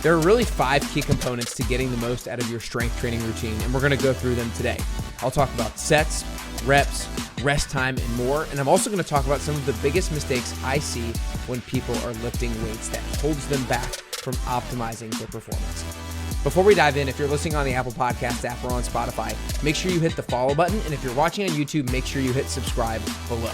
There are really 5 key components to getting the most out of your strength training routine, and we're going to go through them today. I'll talk about sets, reps, rest time, and more, and I'm also going to talk about some of the biggest mistakes I see when people are lifting weights that holds them back from optimizing their performance. Before we dive in, if you're listening on the Apple Podcast app or on Spotify, make sure you hit the follow button, and if you're watching on YouTube, make sure you hit subscribe below.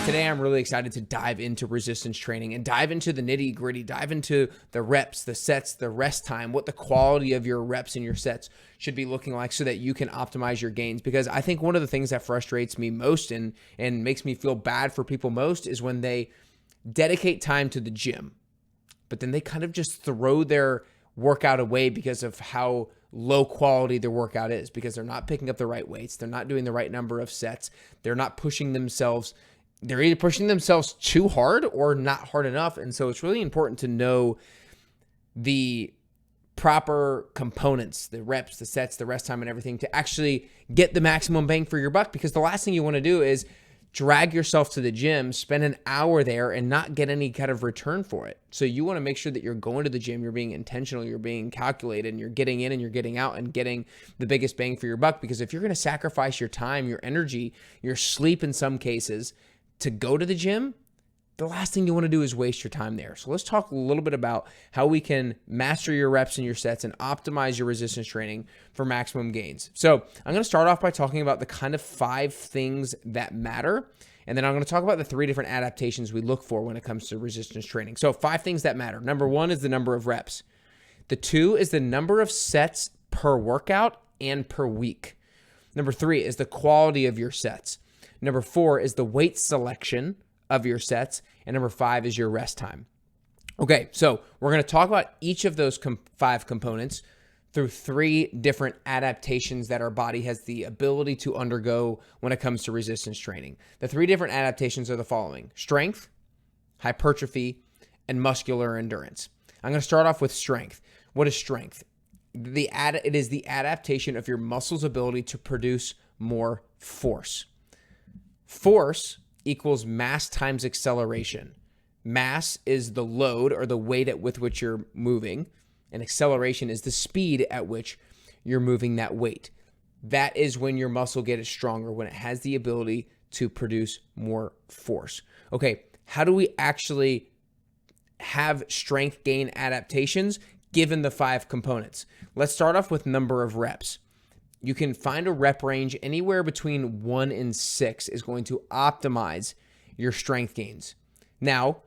Today, I'm really excited to dive into resistance training and dive into the nitty gritty, dive into the reps, the sets, the rest time, what the quality of your reps and your sets should be looking like so that you can optimize your gains. Because I think one of the things that frustrates me most and makes me feel bad for people most is when they dedicate time to the gym, but then they kind of just throw their workout away because of how low quality their workout is, because they're not picking up the right weights, they're not doing the right number of sets, they're not pushing themselves. They're either pushing themselves too hard or not hard enough. And so it's really important to know the proper components, the reps, the sets, the rest time, and everything to actually get the maximum bang for your buck. Because the last thing you want to do is drag yourself to the gym, spend an hour there, and not get any kind of return for it. So you want to make sure that you're going to the gym, you're being intentional, you're being calculated, and you're getting in and you're getting out and getting the biggest bang for your buck. Because if you're going to sacrifice your time, your energy, your sleep in some cases, to go to the gym, the last thing you want to do is waste your time there. So let's talk a little bit about how we can master your reps and your sets and optimize your resistance training for maximum gains. So I'm going to start off by talking about the kind of 5 things that matter. And then I'm going to talk about the 3 different adaptations we look for when it comes to resistance training. So 5 things that matter. Number 1 is the number of reps. The 2 is the number of sets per workout and per week. Number 3 is the quality of your sets. Number 4 is the weight selection of your sets. And number 5 is your rest time. Okay, so we're going to talk about each of those 5 components through 3 different adaptations that our body has the ability to undergo when it comes to resistance training. The 3 different adaptations are the following: strength, hypertrophy, and muscular endurance. I'm going to start off with strength. What is strength? It is the adaptation of your muscles' ability to produce more force. Force equals mass times acceleration. Mass is the load or the weight with which you're moving, and acceleration is the speed at which you're moving that weight. That is when your muscle gets stronger, when it has the ability to produce more force. Okay, how do we actually have strength gain adaptations given the 5 components? Let's start off with number of reps. You can find a rep range anywhere between 1 and 6 is going to optimize your strength gains. Now,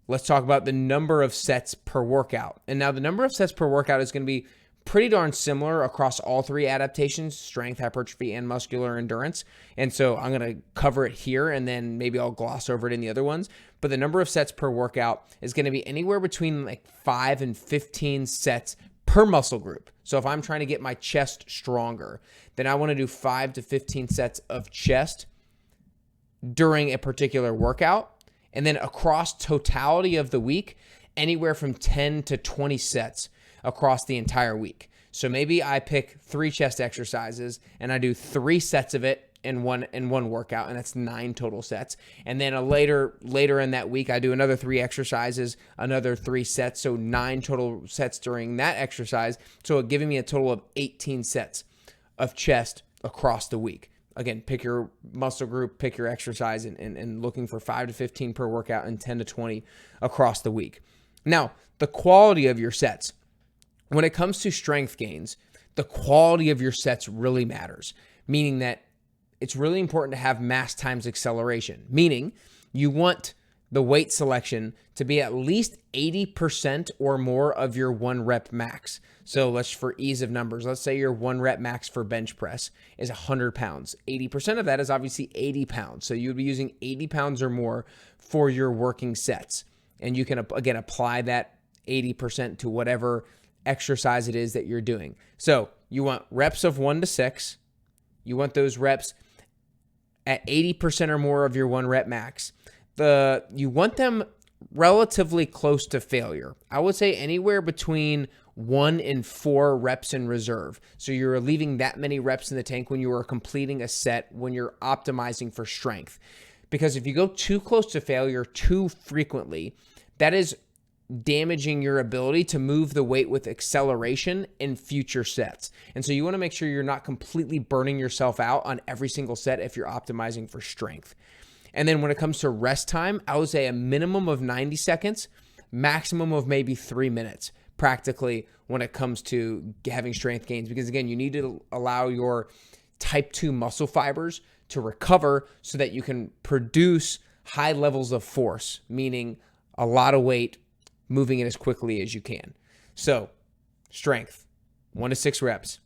let's talk about the number of sets per workout. And now the number of sets per workout is going to be pretty darn similar across all 3 adaptations: strength, hypertrophy, and muscular endurance. And so I'm going to cover it here, and then maybe I'll gloss over it in the other ones. But the number of sets per workout is going to be anywhere between like 5 and 15 sets per muscle group. So if I'm trying to get my chest stronger, then I want to do 5 to 15 sets of chest during a particular workout. And then across totality of the week, anywhere from 10 to 20 sets across the entire week. So maybe I pick 3 chest exercises and I do 3 sets of it in one workout, and that's 9 total sets. And then later in that week, I do another 3 exercises, another 3 sets, so 9 total sets during that exercise. So giving me a total of 18 sets of chest across the week. Again, pick your muscle group, pick your exercise, and looking for 5 to 15 per workout and 10 to 20 across the week. Now, the quality of your sets. When it comes to strength gains, the quality of your sets really matters, meaning that it's really important to have mass times acceleration, meaning you want the weight selection to be at least 80% or more of your 1 rep max. So for ease of numbers, let's say your 1 rep max for bench press is 100 pounds. 80% of that is obviously 80 pounds. So you would be using 80 pounds or more for your working sets. And you can, again, apply that 80% to whatever exercise it is that you're doing. So you want reps of 1 to 6. You want those reps at 80% or more of your 1 rep max. You want them relatively close to failure. I would say anywhere between 1 in 4 reps in reserve. So you're leaving that many reps in the tank when you are completing a set, when you're optimizing for strength. Because if you go too close to failure too frequently, that is damaging your ability to move the weight with acceleration in future sets. And so you want to make sure you're not completely burning yourself out on every single set if you're optimizing for strength. And then when it comes to rest time, I would say a minimum of 90 seconds, maximum of maybe 3 minutes practically when it comes to having strength gains. Because again, you need to allow your type 2 muscle fibers to recover so that you can produce high levels of force, meaning a lot of weight moving it as quickly as you can. So strength, 1 to 6 reps.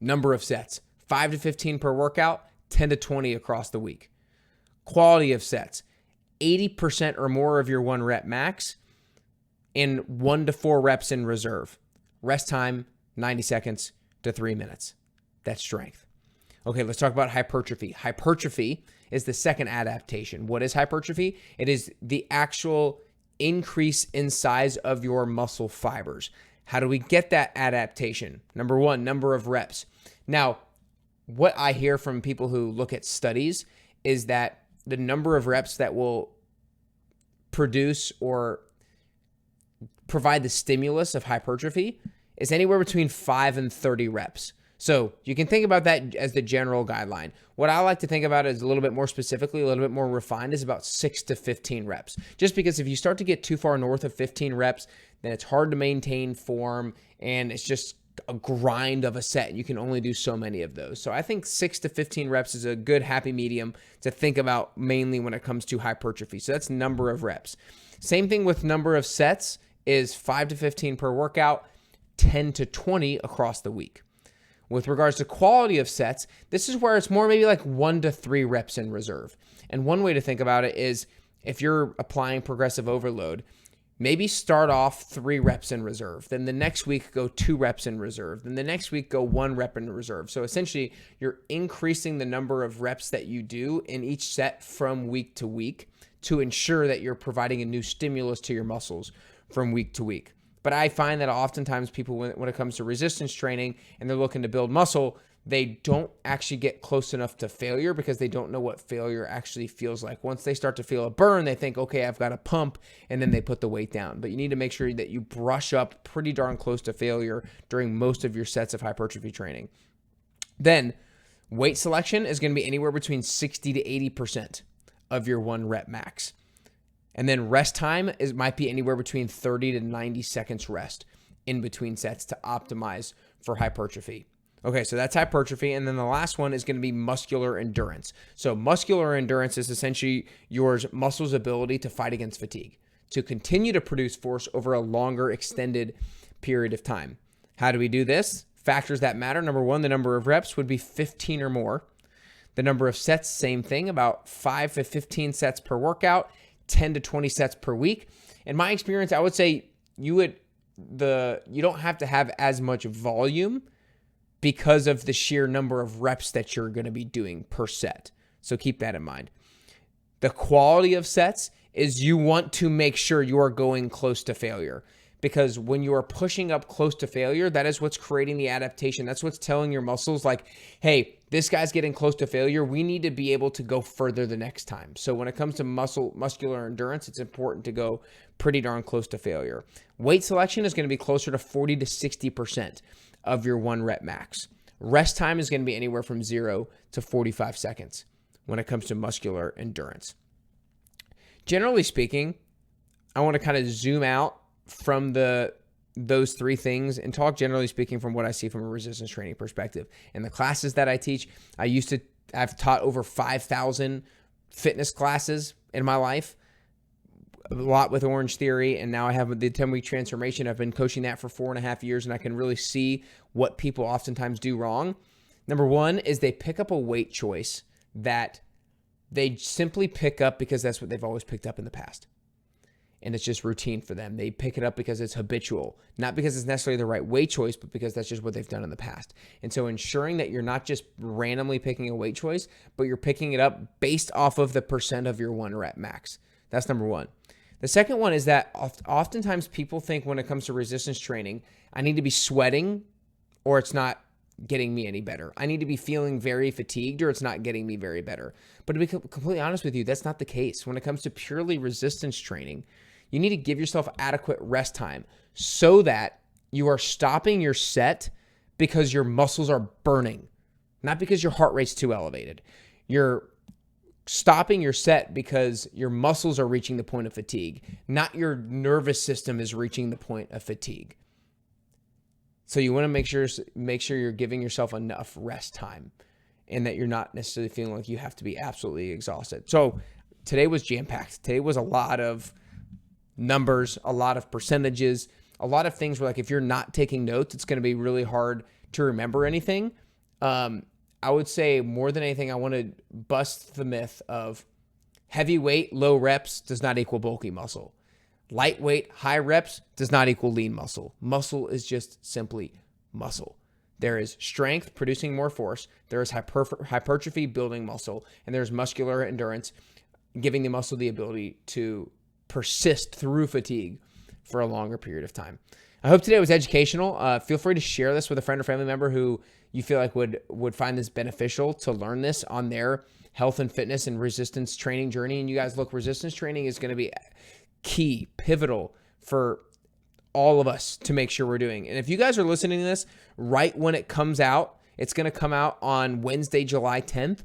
Number of sets, 5 to 15 per workout, 10 to 20 across the week. Quality of sets, 80% or more of your 1 rep max in 1 to 4 reps in reserve. Rest time, 90 seconds to 3 minutes. That's strength. Okay, let's talk about hypertrophy. Hypertrophy is the second adaptation. What is hypertrophy? It is the actual increase in size of your muscle fibers. How do we get that adaptation? Number 1, number of reps. Now, what I hear from people who look at studies is that the number of reps that will produce or provide the stimulus of hypertrophy is anywhere between 5 and 30 reps. So you can think about that as the general guideline. What I like to think about is a little bit more specifically, a little bit more refined, is about 6 to 15 reps. Just because if you start to get too far north of 15 reps, then it's hard to maintain form and it's just a grind of a set. You can only do so many of those. So I think 6 to 15 reps is a good happy medium to think about mainly when it comes to hypertrophy. So that's number of reps. Same thing with number of sets is 5 to 15 per workout, 10 to 20 across the week. With regards to quality of sets, this is where it's more maybe like 1 to 3 reps in reserve. And one way to think about it is if you're applying progressive overload, maybe start off 3 reps in reserve. Then the next week, go 2 reps in reserve. Then the next week, go 1 rep in reserve. So essentially, you're increasing the number of reps that you do in each set from week to week to ensure that you're providing a new stimulus to your muscles from week to week. But I find that oftentimes people, when it comes to resistance training and they're looking to build muscle, they don't actually get close enough to failure because they don't know what failure actually feels like. Once they start to feel a burn, they think, okay, I've got to pump, and then they put the weight down. But you need to make sure that you brush up pretty darn close to failure during most of your sets of hypertrophy training. Then weight selection is going to be anywhere between 60 to 80% of your 1 rep max. And then rest time might be anywhere between 30 to 90 seconds rest in between sets to optimize for hypertrophy. Okay, so that's hypertrophy. And then the last one is going to be muscular endurance. So muscular endurance is essentially your muscle's ability to fight against fatigue, to continue to produce force over a longer extended period of time. How do we do this? Factors that matter. Number 1, the number of reps would be 15 or more. The number of sets, same thing, about 5 to 15 sets per workout, 10 to 20 sets per week. In my experience, I would say you don't have to have as much volume because of the sheer number of reps that you're going to be doing per set. So keep that in mind. The quality of sets is you want to make sure you are going close to failure, because when you are pushing up close to failure, that is what's creating the adaptation. That's what's telling your muscles like, hey, this guy's getting close to failure. We need to be able to go further the next time. So when it comes to muscular endurance, it's important to go pretty darn close to failure. Weight selection is going to be closer to 40 to 60% of your 1 rep max. Rest time is going to be anywhere from 0 to 45 seconds when it comes to muscular endurance. Generally speaking, I want to kind of zoom out from those 3 things and talk generally speaking from what I see from a resistance training perspective. In the classes that I teach, I've taught over 5,000 fitness classes in my life, a lot with Orange Theory, and now I have the 10-week transformation. I've been coaching that for 4.5 years, and I can really see what people oftentimes do wrong. Number 1 is they pick up a weight choice that they simply pick up because that's what they've always picked up in the past. And it's just routine for them. They pick it up because it's habitual, not because it's necessarily the right weight choice, but because that's just what they've done in the past. And so ensuring that you're not just randomly picking a weight choice, but you're picking it up based off of the percent of your 1 rep max. That's number 1. The second one is that oftentimes people think when it comes to resistance training, I need to be sweating or it's not getting me any better. I need to be feeling very fatigued or it's not getting me very better. But to be completely honest with you, that's not the case. When it comes to purely resistance training, you need to give yourself adequate rest time so that you are stopping your set because your muscles are burning, not because your heart rate's too elevated. You're stopping your set because your muscles are reaching the point of fatigue, not your nervous system is reaching the point of fatigue. So you want to make sure you're giving yourself enough rest time and that you're not necessarily feeling like you have to be absolutely exhausted. So today was jam-packed. Today was a lot of numbers, a lot of percentages, a lot of things where like if you're not taking notes, it's going to be really hard to remember anything. I would say more than anything, I want to bust the myth of heavy weight, low reps does not equal bulky muscle. Lightweight, high reps does not equal lean muscle. Muscle is just simply muscle. There is strength producing more force. There is hypertrophy building muscle. And there's muscular endurance giving the muscle the ability to persist through fatigue for a longer period of time. I hope today was educational. Feel free to share this with a friend or family member who you feel like would find this beneficial to learn this on their health and fitness and resistance training journey. And you guys, look, resistance training is going to be key, pivotal for all of us to make sure we're doing. And if you guys are listening to this right when it comes out, it's going to come out on Wednesday, July 10th.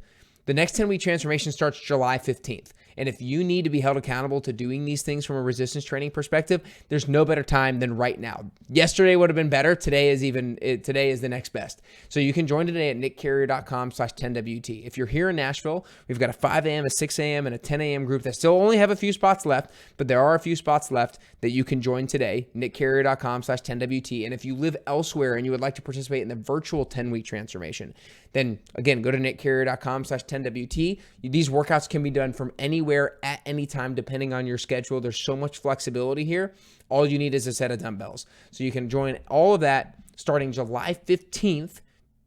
The next 10-week transformation starts July 15th. And if you need to be held accountable to doing these things from a resistance training perspective, there's no better time than right now. Yesterday would have been better. Today is the next best. So you can join today at nickcarrier.com/10WT. If you're here in Nashville, we've got a 5 a.m., a 6 a.m., and a 10 a.m. group that still only have a few spots left, but there are a few spots left that you can join today, nickcarrier.com/10WT. And if you live elsewhere and you would like to participate in the virtual 10-week transformation, then again, go to nickcarrier.com/10WT. These workouts can be done from anywhere at any time, depending on your schedule. There's so much flexibility here. All you need is a set of dumbbells. So you can join all of that starting July 15th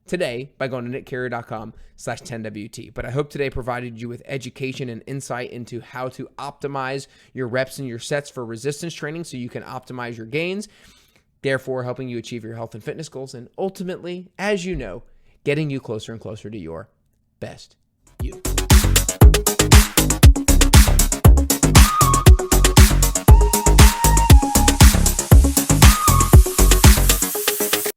today by going to nickcarrier.com/10WT. But I hope today provided you with education and insight into how to optimize your reps and your sets for resistance training so you can optimize your gains, therefore helping you achieve your health and fitness goals, and ultimately, as you know, getting you closer and closer to your best